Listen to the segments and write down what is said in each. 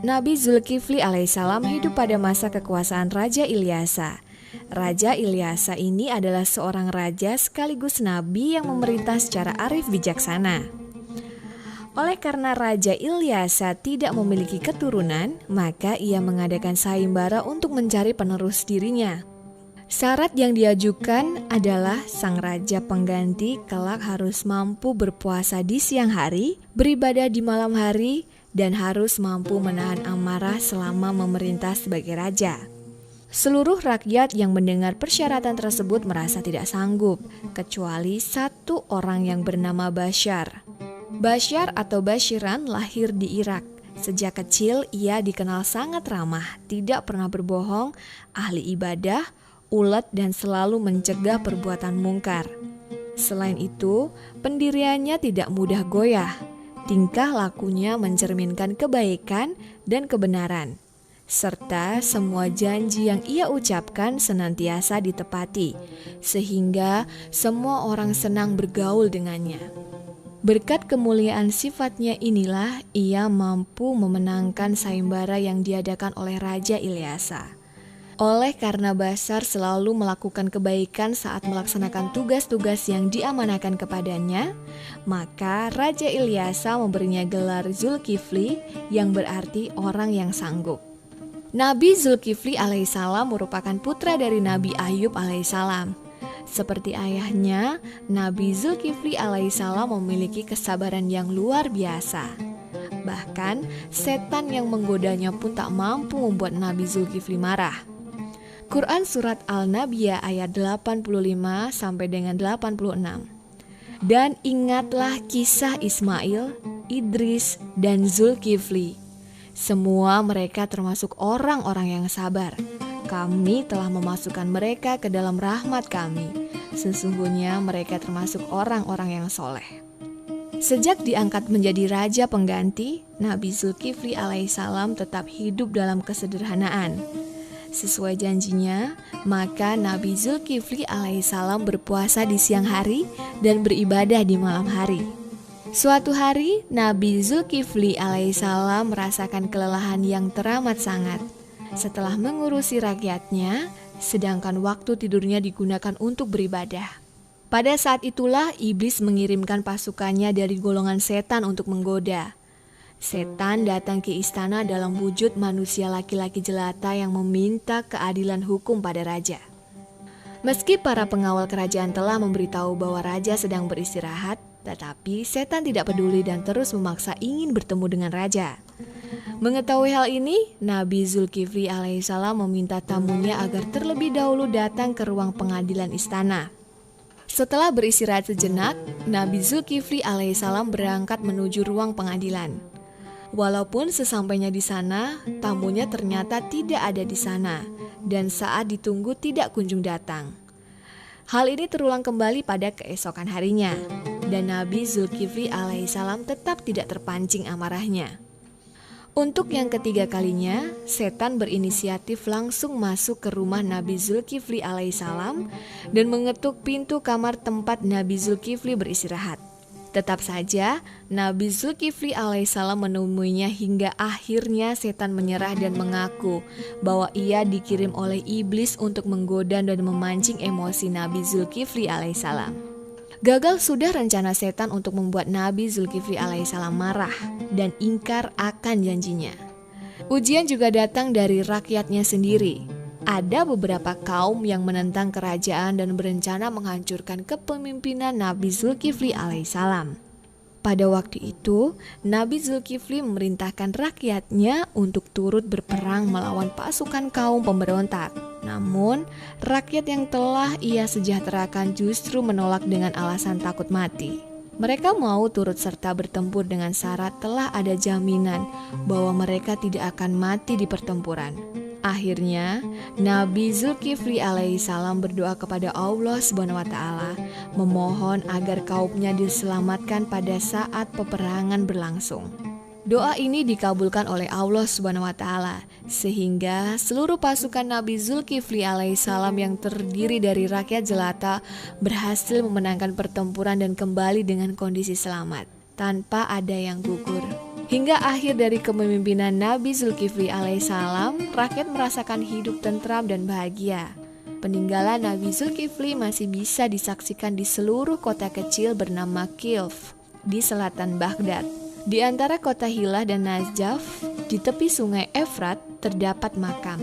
Nabi Zulkifli alaihissalam hidup pada masa kekuasaan Raja Ilyasa. Raja Ilyasa ini adalah seorang raja sekaligus nabi yang memerintah secara arif bijaksana. Oleh karena Raja Ilyasa tidak memiliki keturunan, maka ia mengadakan sayembara untuk mencari penerus dirinya. Syarat yang diajukan adalah sang raja pengganti kelak harus mampu berpuasa di siang hari, beribadah di malam hari, dan harus mampu menahan amarah selama memerintah sebagai raja. Seluruh rakyat yang mendengar persyaratan tersebut merasa tidak sanggup, kecuali satu orang yang bernama Bashar. Bashar atau Bashiran lahir di Irak. Sejak kecil ia dikenal sangat ramah, tidak pernah berbohong, ahli ibadah, ulet dan selalu mencegah perbuatan mungkar. Selain itu, pendiriannya tidak mudah goyah. Tingkah lakunya mencerminkan kebaikan dan kebenaran, serta semua janji yang ia ucapkan senantiasa ditepati, sehingga semua orang senang bergaul dengannya. Berkat kemuliaan sifatnya inilah ia mampu memenangkan sayembara yang diadakan oleh Raja Ilyasa. Oleh karena Bashar selalu melakukan kebaikan saat melaksanakan tugas-tugas yang diamanahkan kepadanya, maka Raja Ilyasa memberinya gelar Zulkifli yang berarti orang yang sanggup. Nabi Zulkifli alaihissalam merupakan putra dari Nabi Ayub alaihissalam. Seperti ayahnya, Nabi Zulkifli alaihissalam memiliki kesabaran yang luar biasa. Bahkan, setan yang menggodanya pun tak mampu membuat Nabi Zulkifli marah. Quran Surat Al-Nabiyah ayat 85 sampai dengan 86. Dan ingatlah kisah Ismail, Idris, dan Zulkifli. Semua mereka termasuk orang-orang yang sabar. Kami telah memasukkan mereka ke dalam rahmat kami. Sesungguhnya mereka termasuk orang-orang yang soleh. Sejak diangkat menjadi raja pengganti, Nabi Zulkifli alaihissalam tetap hidup dalam kesederhanaan. Sesuai janjinya, maka Nabi Zulkifli alaihissalam berpuasa di siang hari dan beribadah di malam hari. Suatu hari, Nabi Zulkifli alaihissalam merasakan kelelahan yang teramat sangat. Setelah mengurusi rakyatnya, sedangkan waktu tidurnya digunakan untuk beribadah. Pada saat itulah iblis mengirimkan pasukannya dari golongan setan untuk menggoda. Setan datang ke istana dalam wujud manusia laki-laki jelata yang meminta keadilan hukum pada raja. Meski para pengawal kerajaan telah memberitahu bahwa raja sedang beristirahat, tetapi setan tidak peduli dan terus memaksa ingin bertemu dengan raja. Mengetahui hal ini, Nabi Zulkifli alaihissalam meminta tamunya agar terlebih dahulu datang ke ruang pengadilan istana. Setelah beristirahat sejenak, Nabi Zulkifli alaihissalam berangkat menuju ruang pengadilan. Walaupun sesampainya di sana, tamunya ternyata tidak ada di sana, dan saat ditunggu tidak kunjung datang. Hal ini terulang kembali pada keesokan harinya, dan Nabi Zulkifli alaihissalam tetap tidak terpancing amarahnya. Untuk yang ketiga kalinya, setan berinisiatif langsung masuk ke rumah Nabi Zulkifli alaihissalam dan mengetuk pintu kamar tempat Nabi Zulkifli beristirahat. Tetap saja, Nabi Zulkifli alaihissalam menemuinya hingga akhirnya setan menyerah dan mengaku bahwa ia dikirim oleh iblis untuk menggoda dan memancing emosi Nabi Zulkifli alaihissalam. Gagal sudah rencana setan untuk membuat Nabi Zulkifli alaihissalam marah dan ingkar akan janjinya. Ujian juga datang dari rakyatnya sendiri. Ada beberapa kaum yang menentang kerajaan dan berencana menghancurkan kepemimpinan Nabi Zulkifli alaihissalam. Pada waktu itu, Nabi Zulkifli memerintahkan rakyatnya untuk turut berperang melawan pasukan kaum pemberontak. Namun, rakyat yang telah ia sejahterakan justru menolak dengan alasan takut mati. Mereka mau turut serta bertempur dengan syarat telah ada jaminan bahwa mereka tidak akan mati di pertempuran. Akhirnya, Nabi Zulkifli alaihissalam berdoa kepada Allah SWT, memohon agar kaumnya diselamatkan pada saat peperangan berlangsung. Doa ini dikabulkan oleh Allah SWT, sehingga seluruh pasukan Nabi Zulkifli alaihissalam yang terdiri dari rakyat jelata berhasil memenangkan pertempuran dan kembali dengan kondisi selamat, tanpa ada yang gugur. Hingga akhir dari kepemimpinan Nabi Zulkifli alaihissalam, rakyat merasakan hidup tentram dan bahagia. Peninggalan Nabi Zulkifli masih bisa disaksikan di seluruh kota kecil bernama Kilf di selatan Baghdad. Di antara kota Hilah dan Najaf, di tepi sungai Efrat, terdapat makam.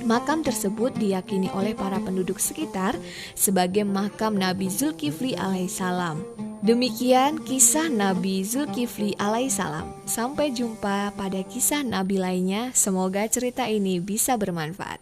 Makam tersebut diyakini oleh para penduduk sekitar sebagai makam Nabi Zulkifli alaihissalam. Demikian kisah Nabi Zulkifli alaihissalam. Sampai jumpa pada kisah Nabi lainnya. Semoga cerita ini bisa bermanfaat.